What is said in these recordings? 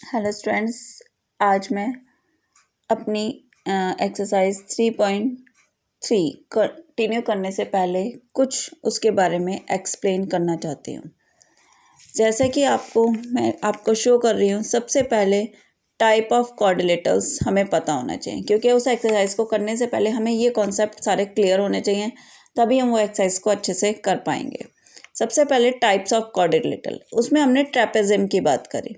Hello students, आज मैं अपनी एक्सरसाइज 3.3 कंटिन्यू करने से पहले कुछ उसके बारे में एक्सप्लेन करना चाहती हूँ। जैसे कि मैं आपको शो कर रही हूँ, सबसे पहले टाइप ऑफ कोऑर्डिनेटर्स हमें पता होना चाहिए, क्योंकि उस एक्सरसाइज को करने से पहले हमें ये कॉन्सेप्ट सारे क्लियर होने चाहिए, तभी हम वो एक्सरसाइज को अच्छे से कर पाएंगे। सबसे पहले टाइप्स ऑफ कोऑर्डिनेटर, उसमें हमने ट्रेपेजियम की बात करी।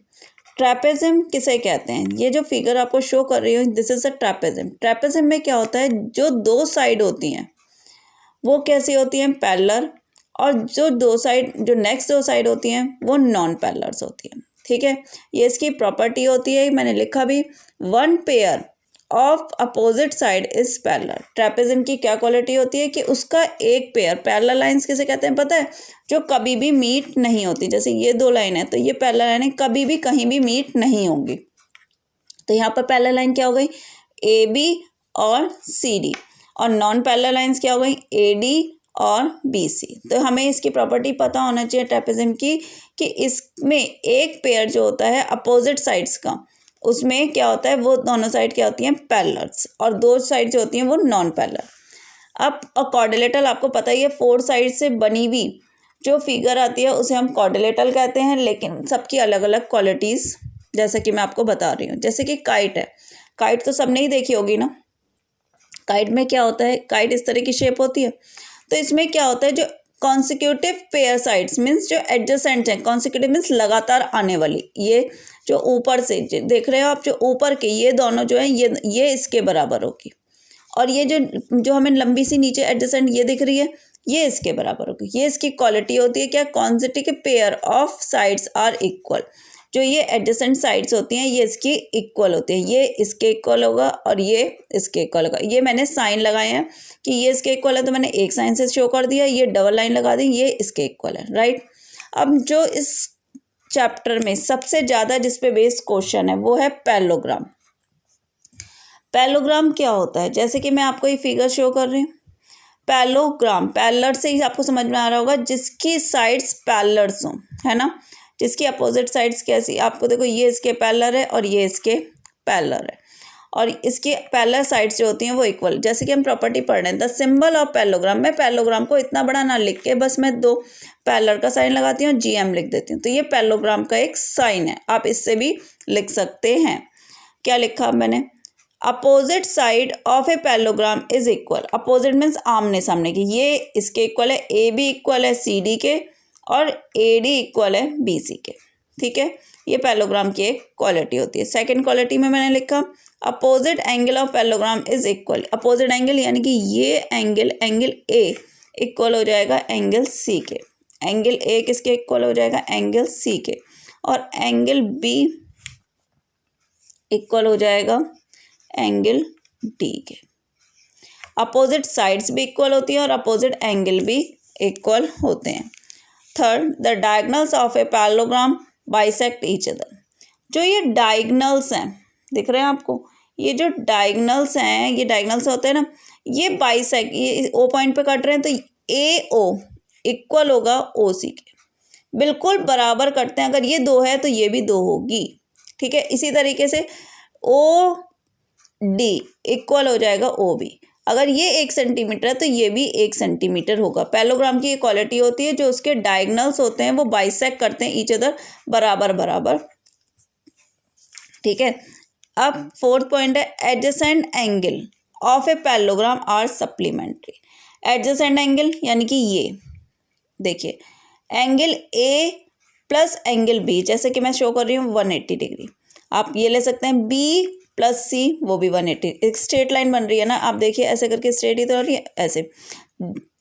ट्रेपेजियम किसे कहते हैं? ये जो फिगर आपको शो कर रही हूँ, this is a trapezium. Trapezium में क्या होता है, जो दो साइड होती हैं वो कैसी होती हैं? पैरेलल, और जो नेक्स्ट दो साइड होती हैं वो नॉन पैरेलल्स होती हैं। ठीक है, ये इसकी प्रॉपर्टी होती है, मैंने लिखा भी, one pair of opposite side is parallel. Trapezium की क्या क्वालिटी होती है कि उसका एक पेयर, पैरेलल लाइंस किसे कहते हैं पता है? जो कभी भी मीट नहीं होती। जैसे ये दो लाइन है तो ये पैरेलल लाइन है, कभी भी कहीं भी मीट नहीं होंगी। तो यहाँ पर पैरेलल लाइन क्या हो गई? ए बी और सी डी। और नॉन पैरेलल लाइंस क्या हो गई? ए डी और बी सी। तो हमें इसकी प्रॉपर्टी पता होना चाहिए ट्रेपेजियम की, कि इसमें एक पेयर जो होता है अपोजिट साइड्स का, उसमें क्या होता है, वो दोनों साइड क्या होती हैं? पैरेलल्स, और दो साइड जो होती हैं वो नॉन पैरेलल। अब क्वाड्रिलेटरल आपको पता ही है, फोर साइड से बनी हुई जो फिगर आती है उसे हम क्वाड्रिलेटरल कहते हैं, लेकिन सबकी अलग अलग क्वालिटीज़ जैसे कि मैं आपको बता रही हूँ। जैसे कि काइट है, काइट तो सबने ही देखी होगी ना। काइट में क्या होता है? काइट इस तरह की शेप होती है। तो इसमें क्या होता है, जो कॉन्सिक्यूटिव पेयर साइड्स मीन्स जो एडजेसेंट हैं, कॉन्सिक्यूटिव मीन्स लगातार आने वाली, ये जो ऊपर से देख रहे हो आप, जो ऊपर के ये दोनों जो है ये इसके बराबर होगी, और ये जो हमें लंबी सी नीचे एडजेसेंट ये दिख रही है, ये इसके बराबर होगी। ये इसकी क्वालिटी होती है क्या? Consecutive pair of sides are equal. जो ये एडजेसेंट साइड्स होती हैं ये इसकी इक्वल होती हैं, ये इसके इक्वल होगा और ये इसके इक्वल होगा। ये मैंने साइन लगाए हैं कि ये इसके इक्वल है, तो मैंने एक साइन से शो कर दिया, ये डबल लाइन लगा दी, ये इसके इक्वल है, राइट। अब जो इस चैप्टर में सबसे ज़्यादा जिस पे बेस्ड क्वेश्चन है वो है पैरेललोग्राम। पैरेललोग्राम क्या होता है? जैसे कि मैं आपको ये फिगर शो कर रही हूँ, पैरेललोग्राम, पैरेलल से ही आपको समझ में आ रहा होगा, जिसकी साइड्स पैरेलल्स हों, है ना, जिसकी अपोजिट साइड्स कैसी, आपको देखो ये इसके पैरेलल है और ये इसके पैरेलल है, और इसकी पैरेलल साइड्स जो होती हैं वो इक्वल। जैसे कि हम प्रॉपर्टी पढ़ रहे हैं, द सिंबल ऑफ पैरेललोग्राम। मैं पैरेललोग्राम को इतना बड़ा ना लिख के बस मैं दो पैरेलल का साइन लगाती हूँ, GM लिख देती हूँ, तो ये पैरेललोग्राम का एक साइन है। आप इससे भी लिख सकते हैं। क्या लिखा मैंने? Opposite side of a parallelogram is equal. Opposite means आमने सामने की, ये इसके इक्वल है, ए बी इक्वल है सी डी के, और ए डी इक्वल है बी सी के। ठीक है, ये पैरेललोग्राम की एक क्वालिटी होती है। सेकंड क्वालिटी में मैंने लिखा, opposite angle of parallelogram is equal. Opposite angle यानी कि ये एंगल ए इक्वल हो जाएगा एंगल सी के। एंगल ए किसके इक्वल हो जाएगा? एंगल सी के। और एंगल बी इक्वल हो जाएगा एंगल डी के। अपोजिट साइड्स भी इक्वल होती हैं और अपोजिट एंगल भी इक्वल होते हैं। Third, the diagonals of a parallelogram bisect each other. जो ये डायगोनल्स हैं, दिख रहे हैं आपको, ये जो डायगोनल्स हैं, ये डायगोनल्स होते हैं ना, ये बाइसेक्ट, ये ओ पॉइंट पे कट रहे हैं, तो ए ओ इक्वल होगा ओ सी के, बिल्कुल बराबर कटते हैं। अगर ये दो है तो ये भी दो होगी। ठीक है, इसी तरीके से ओ डी इक्वल हो जाएगा ओ बी। अगर ये 1 सेंटीमीटर है तो ये भी 1 सेंटीमीटर होगा। पैरेललोग्राम की ये क्वालिटी होती है, जो उसके डायगोनल्स होते हैं वो बाइसेक्ट करते हैं ईच अदर, बराबर बराबर। ठीक है, अब फोर्थ पॉइंट है, adjacent angle of a parallelogram are supplementary. Adjacent angle यानी कि ये देखिए, angle A plus angle B, जैसे कि मैं शो कर रही हूँ 180 डिग्री। आप ये ले सकते हैं बी प्लस सी, वो भी 180। एक स्ट्रेट लाइन बन रही है ना, आप देखिए ऐसे करके स्ट्रेट ही तो हो रही है, ऐसे।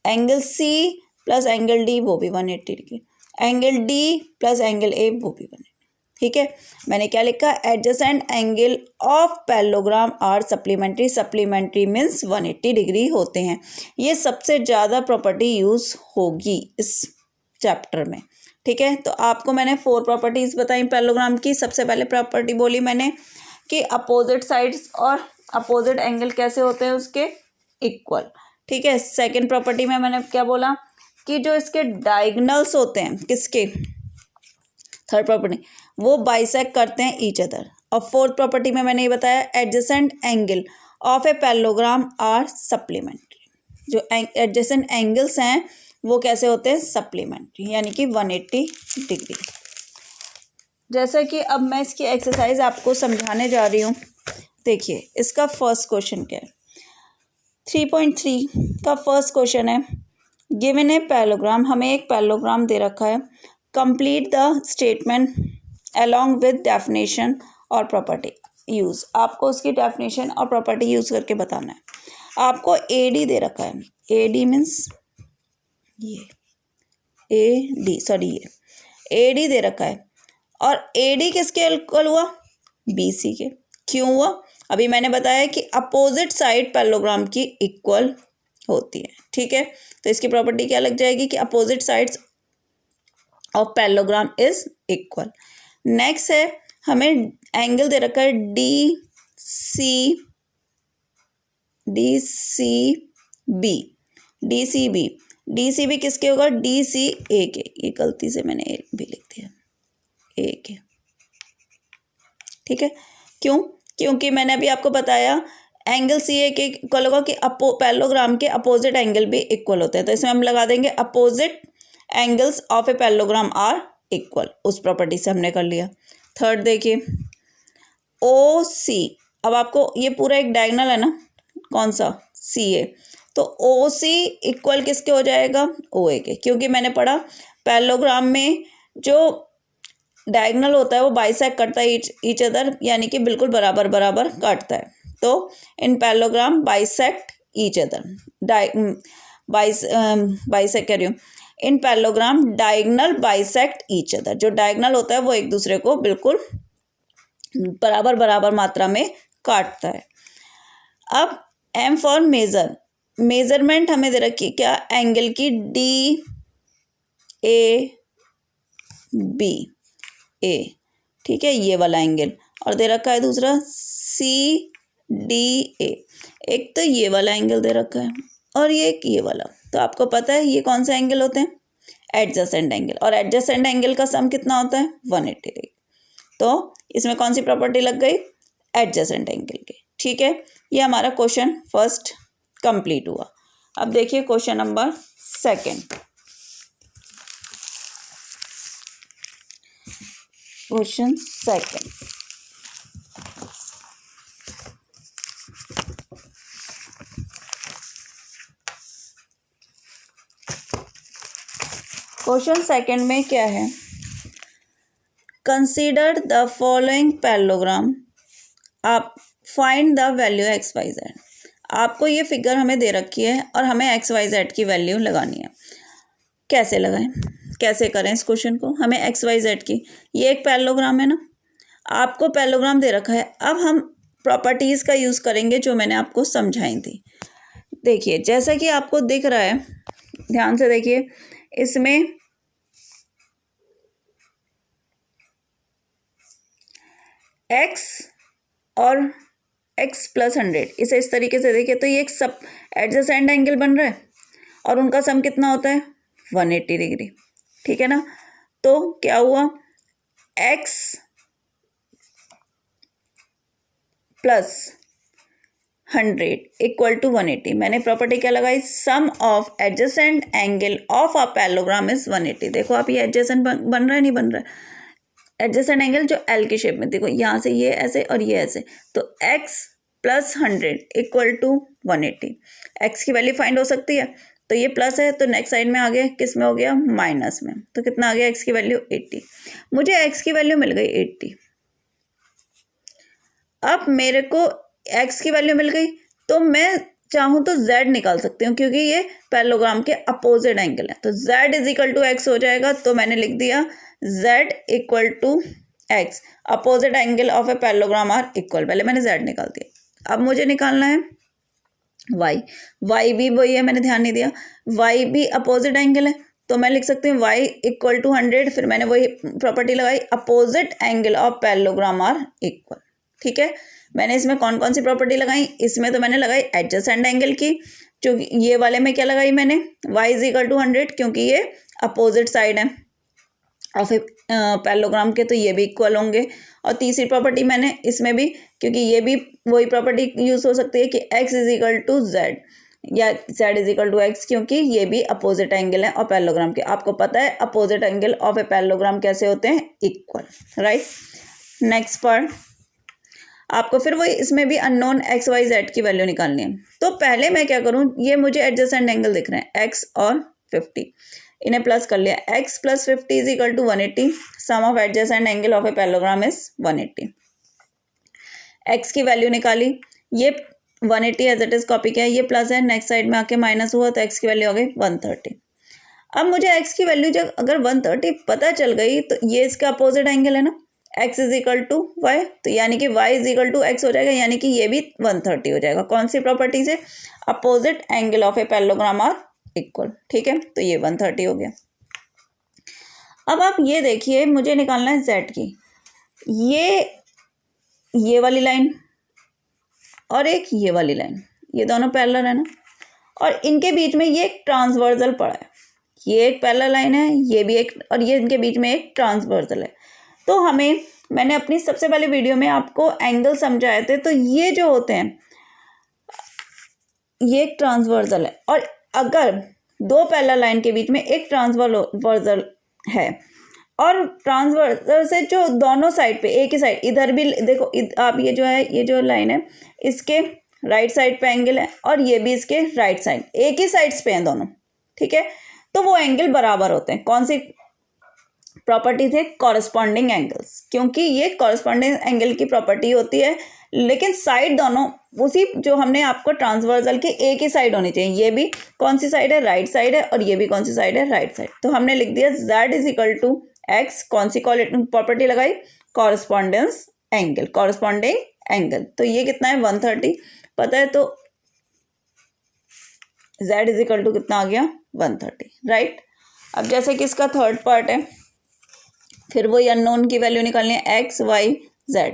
Angle C plus angle D वो भी 180 degree, angle D plus angle A वो भी 180। ठीक है, मैंने क्या लिखा? Adjacent angle of parallelogram are supplementary. Supplementary means 180 degree होते हैं। ये सबसे ज़्यादा प्रॉपर्टी यूज़ होगी इस चैप्टर में। ठीक है, तो आपको मैंने 4 प्रॉपर्टीज़ बताई पैरेललोग्राम की। सबसे पहले प्रॉपर्टी बोली मैंने कि अपोजिट साइड्स और अपोजिट एंगल कैसे होते हैं? उसके इक्वल। ठीक है, सेकंड प्रॉपर्टी में मैंने क्या बोला कि जो इसके डायगोनल्स होते हैं, किसके? थर्ड प्रॉपर्टी, वो बाइसेक्ट करते हैं ईच अदर। और फोर्थ प्रॉपर्टी में मैंने ये बताया, adjacent angle of a parallelogram are supplementary. जो एडजेसेंट एंगल्स हैं वो कैसे होते हैं, सप्लीमेंट्री, यानी कि 180 डिग्री। जैसा कि अब मैं इसकी एक्सरसाइज आपको समझाने जा रही हूँ। देखिए इसका फर्स्ट क्वेश्चन क्या है, 3.3 का फर्स्ट क्वेश्चन है, गिवन ए पैरेललोग्राम, हमें एक पैरेललोग्राम दे रखा है, complete the statement along with definition और प्रॉपर्टी यूज़। आपको उसकी डेफिनेशन और प्रॉपर्टी यूज़ करके बताना है। आपको एडी दे रखा है, एडी मीन्स ये एडी दे रखा है, और एडी किसके इक्वल हुआ, बीसी के। क्यों हुआ, अभी मैंने बताया कि अपोजिट साइड पैरेललोग्राम की इक्वल होती है, ठीक है। तो इसकी प्रॉपर्टी क्या लग जाएगी कि opposite sides of parallelogram is equal. Next है, हमें एंगल दे रखा है डी सी बी किसके होगा, डी सी ए के। ये गलती से मैंने ए भी लिख दिया, ए के, ठीक है। क्यों, क्योंकि मैंने अभी आपको बताया एंगल सी ए के इक्वल होगा कि पैरेललोग्राम के अपोजिट एंगल भी इक्वल होते हैं। तो इसमें हम लगा देंगे opposite angles of a parallelogram are equal, उस प्रॉपर्टी से हमने कर लिया। थर्ड देखिए, ओ सी, अब आपको ये पूरा एक डायगोनल है ना, कौन सा, सी ए, तो ओ सी इक्वल किसके हो जाएगा, ओ ए के। क्योंकि मैंने पढ़ा पैरेललोग्राम में जो डायगोनल होता है वो बाइसेक्ट करता है ईच अदर, यानी कि बिल्कुल बराबर बराबर काटता है। तो इन parallelogram bisect each other, bisect कर रही हूँ, इन parallelogram diagonal bisect each other. जो डायगोनल होता है वो एक दूसरे को बिल्कुल बराबर बराबर मात्रा में काटता है। अब एम फॉर मेजरमेंट हमें दे रखी क्या, एंगल की डी ए बी ए, ठीक है, ये वाला एंगल, और दे रखा है दूसरा सी डी ए। एक तो ये वाला एंगल दे रखा है और ये वाला। तो आपको पता है ये कौन से एंगल होते हैं, एडजेसेंट एंगल, और एडजेसेंट एंगल का सम कितना होता है, 180 डिग्री। तो इसमें कौन सी प्रॉपर्टी लग गई, एडजेसेंट एंगल की, ठीक है। ये हमारा क्वेश्चन फर्स्ट कंप्लीट हुआ। अब देखिए question number second. Question second, question second में क्या है, कंसीडर द फॉलोइंग पैरेललोग्राम, आप find the value x y z. आपको ये फिगर हमें दे रखी है और हमें एक्स वाई जेड की वैल्यू लगानी है। कैसे लगाएं, कैसे करें इस क्वेश्चन को, हमें एक्स वाई जेड की, ये एक पैरेललोग्राम है ना, आपको पैरेललोग्राम दे रखा है। अब हम प्रॉपर्टीज़ का यूज़ करेंगे जो मैंने आपको समझाई थी। देखिए जैसा कि आपको दिख रहा है, ध्यान से देखिए, इसमें x और x + 100, इसे इस तरीके से देखिए तो ये एक सब एडजेसेंट एंगल बन रहा है और उनका सम कितना होता है, 180 डिग्री, ठीक है ना। तो क्या हुआ, x + 100 = 180। मैंने प्रॉपर्टी क्या लगाई, sum of adjacent angle of a parallelogram is 180। देखो आप ये एडजेसेंट बन रहा है, नहीं बन रहा है, एडजेसेंट एंगल जो एल के शेप में, देखो यहाँ से ये ऐसे और ये ऐसे, तो x + 100 = 180। x की वैल्यू फाइंड हो सकती है, तो ये प्लस है तो नेक्स्ट साइड में आ गया, किस में हो गया, माइनस में। तो कितना आ गया, x की वैल्यू 80। मुझे x की वैल्यू मिल गई 80। अब मेरे को x की वैल्यू मिल गई, तो मैं चाहूँ तो z निकाल सकती हूँ, क्योंकि ये पैरेललोग्राम के अपोजिट एंगल है। तो z = x हो जाएगा। तो मैंने लिख दिया z = x, opposite angle of a parallelogram are equal. पहले मैंने z निकाल दिया, अब मुझे निकालना है y भी वही है, मैंने ध्यान नहीं दिया, y भी अपोजिट एंगल है। तो मैं लिख सकती हूँ y = 100, फिर मैंने वही प्रॉपर्टी लगाई, opposite angle of parallelogram are equal, ठीक है। मैंने इसमें कौन कौन सी प्रॉपर्टी लगाई, इसमें तो मैंने लगाई एडजेसेंट एंगल की, जो ये वाले में क्या लगाई मैंने, y = 100, क्योंकि ये अपोजिट साइड है, ऑफ ए पैरेललोग्राम के, तो ये भी इक्वल होंगे। और तीसरी प्रॉपर्टी मैंने इसमें भी, क्योंकि ये भी वही प्रॉपर्टी यूज़ हो सकती है कि x is equal to z या z is equal to x, क्योंकि ये भी अपोजिट एंगल है और पैरेललोग्राम के। आपको पता है opposite angle of a parallelogram कैसे होते हैं, इक्वल, राइट। नेक्स्ट पार्ट, आपको फिर वही इसमें भी अननोन एक्स वाई जेड की वैल्यू निकालनी है। तो पहले मैं क्या करूँ, ये मुझे एडजेसेंट एंगल दिख रहे हैं x और 50, इन्हें प्लस कर लिया। x plus 50 is equal to 180, sum of adjacent angle of a parallelogram is 180। x की वैल्यू निकाली, ये 180 एज इट इज कॉपी किया, ये प्लस है, नेक्स्ट साइड में आके माइनस हुआ तो x की वैल्यू हो गई 130। अब मुझे x की वैल्यू जब अगर 130 पता चल गई तो ये इसका अपोजिट एंगल है ना, x is equal to y, तो यानी कि y is equal to x हो जाएगा, यानी कि ये भी 130 हो जाएगा। कौन सी प्रॉपर्टी से, opposite angle of a parallelogram are equal, ठीक है, तो ये 130 हो गया। अब आप ये देखिए, मुझे निकालना है z की, ये वाली लाइन और एक ये वाली लाइन, ये दोनों पैरेलल है ना, और इनके बीच में ये एक ट्रांसवर्सल पड़ा है, ये एक पैरेलल लाइन है, ये भी एक, और ये इनके बीच में एक ट्रांसवर्सल है। तो हमें, मैंने अपनी सबसे पहले वीडियो में आपको एंगल समझाए थे, तो ये जो होते हैं ये एक ट्रांसवर्सल है, और अगर दो पैरेलल लाइन के बीच में एक ट्रांसवर्सल है और ट्रांसवर्सल से जो दोनों साइड पे, एक ही साइड, इधर भी देखो, आप ये जो है, ये जो लाइन है इसके राइट साइड पे एंगल है और ये भी इसके राइट साइड, एक ही साइड्स पे हैं दोनों, ठीक है, तो वो एंगल बराबर होते हैं। कौन सी प्रॉपर्टी थे, कॉरस्पॉन्डिंग एंगल्स, क्योंकि ये कॉरस्पॉन्डिंग एंगल की प्रॉपर्टी होती है, लेकिन साइड दोनों उसी, जो हमने आपको ट्रांसवर्सल की एक ही साइड होनी चाहिए, ये भी कौन सी साइड है, राइट साइड है, और ये भी कौन सी साइड है, राइट साइड। तो हमने लिख दिया z is equal to x, कौन सी प्रॉपर्टी लगाई, कॉरस्पॉन्डेंस एंगल, कॉरस्पॉन्डिंग एंगल, तो ये कितना है 130 पता है, तो z इज इक्वल टू कितना आ गया 130, राइट। अब जैसे कि इसका थर्ड पार्ट है, फिर वही अननोन की वैल्यू निकालनी है, x y z।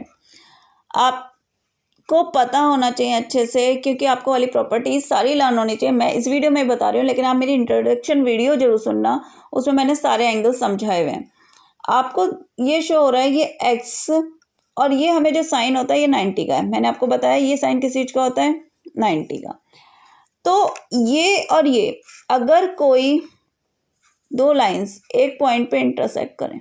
आपको पता होना चाहिए अच्छे से, क्योंकि आपको वाली प्रॉपर्टीज सारी लर्न होनी चाहिए। मैं इस वीडियो में बता रही हूँ, लेकिन आप मेरी इंट्रोडक्शन वीडियो जरूर सुनना, उसमें मैंने सारे एंगल समझाए हुए हैं। आपको ये शो हो रहा है ये x, और ये हमें जो साइन होता है ये 90 का है, मैंने आपको बताया ये साइन किस चीज़ का होता है, 90 का। तो ये और ये, अगर कोई दो लाइंस एक पॉइंट पे इंटरसेक्ट करें,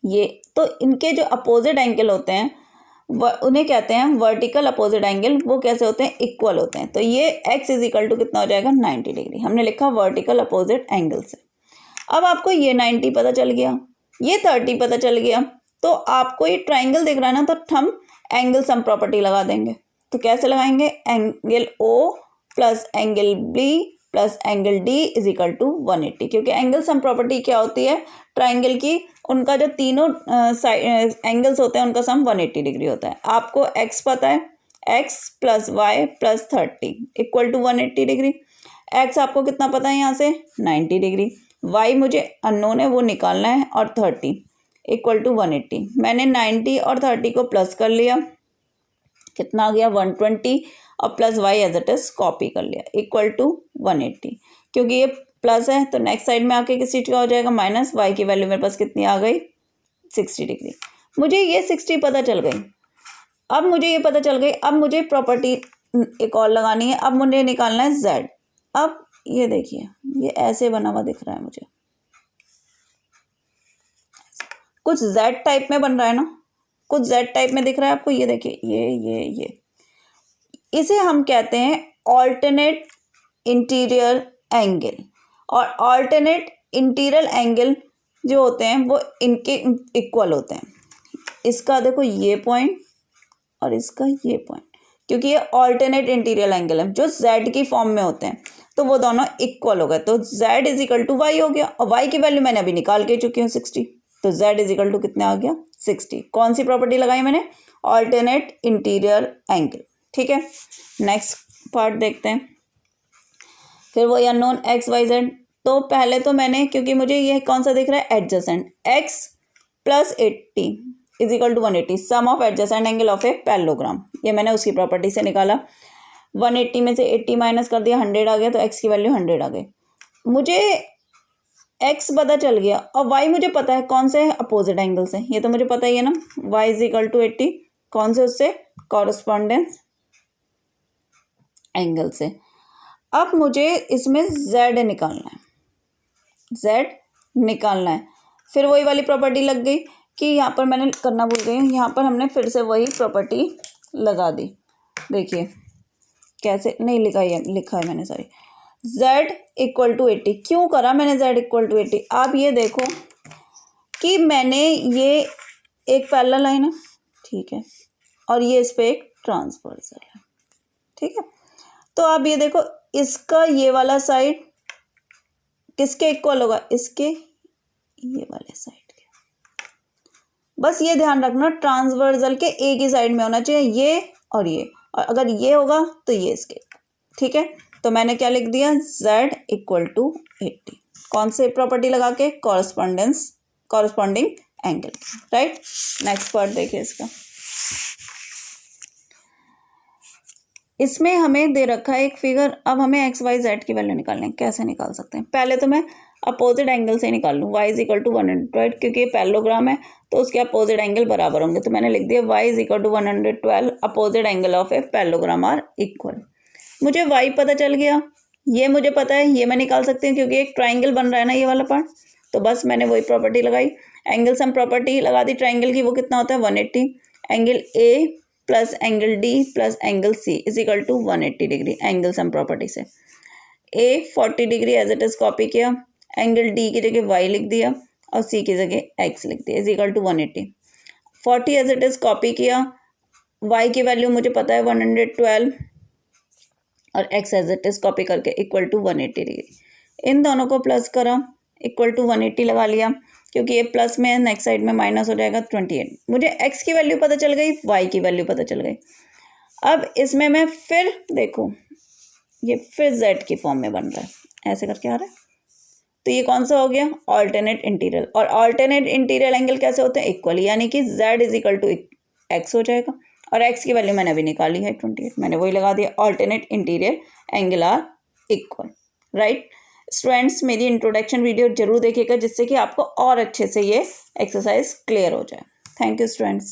ये, तो इनके जो अपोजिट एंगल होते हैं उन्हें कहते हैं वर्टिकल अपोजिट एंगल। वो कैसे होते हैं, इक्वल होते हैं। तो ये x इज इक्वल टू कितना हो जाएगा 90 डिग्री, हमने लिखा वर्टिकल अपोजिट एंगल से। अब आपको ये 90 पता चल गया, ये 30 पता चल गया, तो आपको ये ट्राइंगल दिख रहा है ना, तो हम एंगल सम प्रॉपर्टी लगा देंगे। तो कैसे लगाएंगे, angle O plus angle B plus angle D is equal to 180, क्योंकि एंगल सम प्रॉपर्टी क्या होती है, ट्राइंगल की, उनका जो तीनों एंगल्स होते हैं उनका सम 180 डिग्री होता है। आपको x पता है, x plus y plus 30 equal to 180 degree. x आपको कितना पता है यहाँ से 90 डिग्री, y मुझे अननोन है वो निकालना है, और 30 इक्वल टू 180। मैंने 90 और 30 को प्लस कर लिया, कितना आ गया 120, और plus y as it is copy कर लिया, इक्वल टू 180। क्योंकि ये प्लस है तो नेक्स्ट साइड में आके किस चीज़ का हो जाएगा माइनस, y की वैल्यू मेरे पास कितनी आ गई 60 डिग्री। मुझे ये 60 पता चल गई। अब मुझे ये पता चल गई, अब मुझे प्रॉपर्टी एक और लगानी है, अब मुझे निकालना है z। अब ये देखिए, ये ऐसे बना हुआ दिख रहा है मुझे, कुछ z टाइप में बन रहा है ना, कुछ z टाइप में दिख रहा है आपको, ये देखिए, ये इसे हम कहते हैं ऑल्टरनेट इंटीरियर एंगल। और ऑल्टरनेट इंटीरियर एंगल जो होते हैं वो इनके इक्वल होते हैं। इसका देखो ये पॉइंट और इसका ये पॉइंट, क्योंकि ये ऑल्टरनेट इंटीरियर एंगल है जो z की फॉर्म में होते हैं, तो वो दोनों इक्वल हो गए। तो z is equal to y हो गया, और y की वैल्यू मैंने अभी निकाल के चुकी हूँ 60, तो z इज इक्वल टू कितना आ गया 60। कौन सी प्रॉपर्टी लगाई मैंने, ऑल्टरनेट इंटीरियर एंगल, ठीक है। नेक्स्ट पार्ट देखते हैं, फिर वो अननोन एक्स वाई जेड। तो पहले तो मैंने, क्योंकि मुझे ये कौन सा दिख रहा है adjacent, x plus 80 is equal to 180, sum of adjacent angle of a parallelogram, ये मैंने उसकी प्रॉपर्टी से निकाला। 180 में से 80 माइनस कर दिया, 100 आ गया, तो x की वैल्यू 100 आ गई। मुझे एक्स पता चल गया और वाई मुझे पता है कौन से अपोजिट एंगल से, ये तो मुझे पता ही है ना, वाई इज इक्वल टू 80 कौन से, उससे कॉरस्पॉन्डेंस एंगल से। अब मुझे इसमें जेड निकालना है, जेड निकालना है। फिर वही वाली प्रॉपर्टी लग गई कि यहाँ पर मैंने करना भूल गई हूँ, यहाँ पर हमने फिर से वही प्रॉपर्टी लगा दी। देखिए कैसे, नहीं लिखा है मैंने, सॉरी, z इक्वल टू 80। क्यों करा मैंने z इक्वल टू 80? आप ये देखो कि मैंने ये एक पैरेलल लाइन है, ठीक है, और ये इस पर एक ट्रांसवर्सल है, ठीक है। तो आप ये देखो इसका ये वाला साइड किसके इक्वल होगा, इसके ये वाले साइड के। बस ये ध्यान रखना ट्रांसवर्सल के एक ही साइड में होना चाहिए, ये और ये, और अगर ये होगा तो ये इसके, ठीक है। तो मैंने क्या लिख दिया, z इक्वल टू 80, कौन से प्रॉपर्टी लगा के, corresponding angle, right. Next part देखिए इसका, इसमें हमें दे रखा है एक फिगर। अब हमें एक्स वाई जेड की वैल्यू निकालनी है। कैसे निकाल सकते हैं, पहले तो मैं अपोजिट एंगल से निकाल लूँ, y is equal to 100, right, क्योंकि ये पैरेललोग्राम है तो उसके अपोजिट एंगल बराबर होंगे। तो मैंने लिख दिया y is equal to 112 opposite angle of a parallelogram are equal. मुझे y पता चल गया, ये मुझे पता है, ये मैं निकाल सकती हूँ क्योंकि एक ट्राइंगल बन रहा है ना ये वाला पार्ट। तो बस मैंने वही प्रॉपर्टी लगाई, एंगल सम प्रॉपर्टी लगा दी ट्राइंगल की, वो कितना होता है 180। Angle A plus angle D plus angle C is equal to 180 degree, angle sum property से। A 40 degree as it is copy किया, एंगल डी की जगह y लिख दिया और सी की जगह x लिख दिया, is equal to 180। 40 as it is copy किया, y की वैल्यू मुझे पता है 112 और x as it is copy करके इक्वल टू 180 डिग्री। इन दोनों को प्लस करा, इक्वल टू 180 लगा लिया, क्योंकि ये प्लस में नेक्स्ट साइड में माइनस हो जाएगा 28। मुझे x की वैल्यू पता चल गई, y की वैल्यू पता चल गई। अब इसमें मैं फिर देखो ये फिर z की फॉर्म में बन रहा है, ऐसे करके आ रहा है। तो ये कौन सा हो गया, ऑल्टरनेट इंटीरियर। और ऑल्टरनेट इंटीरियर एंगल कैसे होते हैं, इक्वल, यानी कि z is equal to x हो जाएगा। और x की वैल्यू मैंने अभी निकाली है 28, मैंने वही लगा दिया, alternate interior angle are equal, right. Students मेरी इंट्रोडक्शन वीडियो जरूर देखिएगा जिससे कि आपको और अच्छे से ये एक्सरसाइज क्लियर हो जाए। Thank you students.